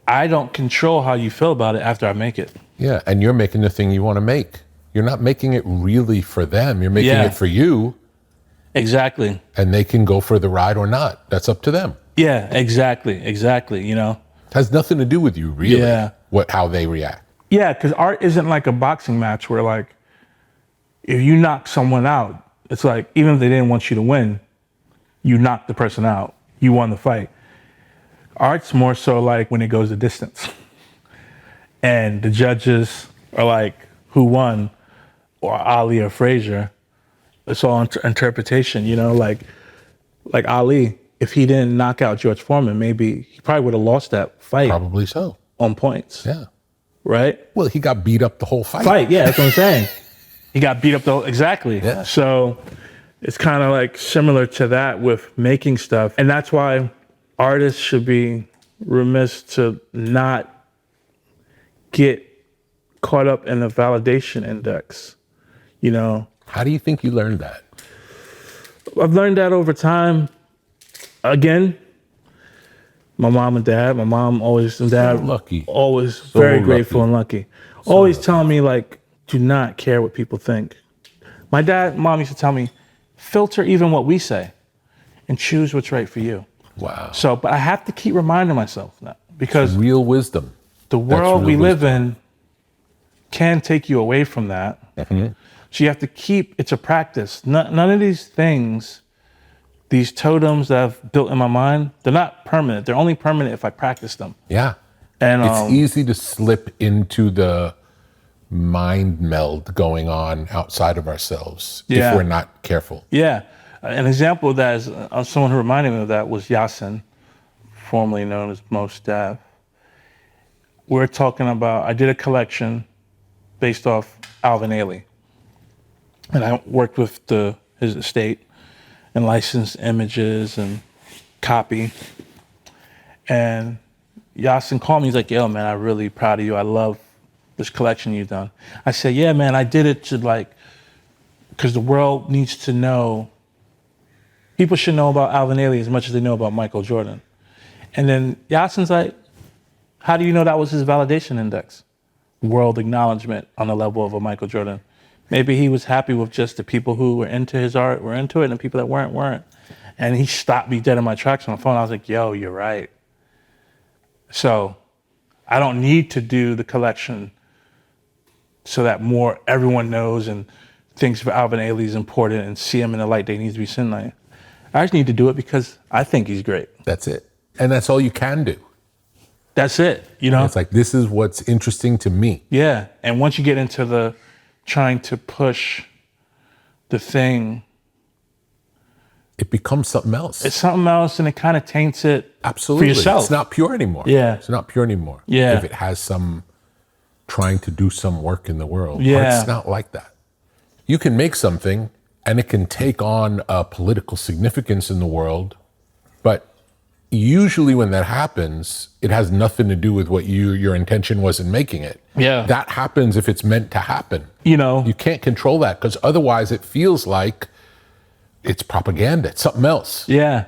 I don't control how you feel about it after I make it. Yeah, and you're making the thing you want to make. You're not making it really for them. You're making it for you. Exactly. And they can go for the ride or not. That's up to them. Yeah, exactly. You know? It has nothing to do with you, really. Yeah. How they react. Yeah, because art isn't like a boxing match where, like, if you knock someone out, it's like, even if they didn't want you to win, you knocked the person out. You won the fight. Art's more so like when it goes the distance. And the judges are like, who won? Or Ali or Frazier. It's all interpretation, you know? Like Ali, if he didn't knock out George Foreman, maybe he probably would have lost that fight. Probably so. On points. Yeah. Right? Well, he got beat up the whole fight. Yeah, that's what I'm saying. He got beat up exactly. Yeah. So it's kind of like similar to that with making stuff. And that's why artists should be remiss to not get caught up in the validation index, you know? How do you think you learned that? I've learned that over time. Again, my mom and dad. My mom always and dad lucky. Always So very lucky. grateful and lucky. Always telling me, like, do not care what people think. My mom used to tell me, filter even what we say and choose what's right for you. Wow. So, but I have to keep reminding myself that because real wisdom. The world we live in can take you away from that. Mm-hmm. So you have to keep, it's a practice. None of these things, these totems that I've built in my mind, they're not permanent. They're only permanent if I practice them. Yeah. And it's easy to slip into the mind meld going on outside of ourselves if we're not careful. Yeah. An example of that is someone who reminded me of that was Yasin, formerly known as Most Def. We're talking about, I did a collection based off Alvin Ailey. And I worked with his estate and licensed images and copy. And Yasin called me, he's like, yo, man, I'm really proud of you. I love this collection you've done. I said, yeah, man, I did it to because the world needs to know, people should know about Alvin Ailey as much as they know about Michael Jordan. And then Yasin's like, how do you know that was his validation index? World acknowledgement on the level of a Michael Jordan. Maybe he was happy with just the people who were into his art were into it and the people that weren't. And he stopped me dead in my tracks on the phone. I was like, yo, you're right. So I don't need to do the collection so that everyone knows and thinks of Alvin Ailey is important and see him in the light they need to be seen like. I just need to do it because I think he's great. That's it. And that's all you can do. That's it, you know? It's like, this is what's interesting to me. Yeah, and once you get into the trying to push the thing, it becomes something else. It's something else, and it kind of taints it. Absolutely. For yourself. It's not pure anymore. Yeah. It's not pure anymore. Yeah. If it has some trying to do some work in the world. Yeah. It's not like that. You can make something and it can take on a political significance in the world, but usually when that happens, it has nothing to do with what your intention was in making it. Yeah. That happens if it's meant to happen. You know. You can't control that because otherwise it feels like it's propaganda. It's something else. Yeah.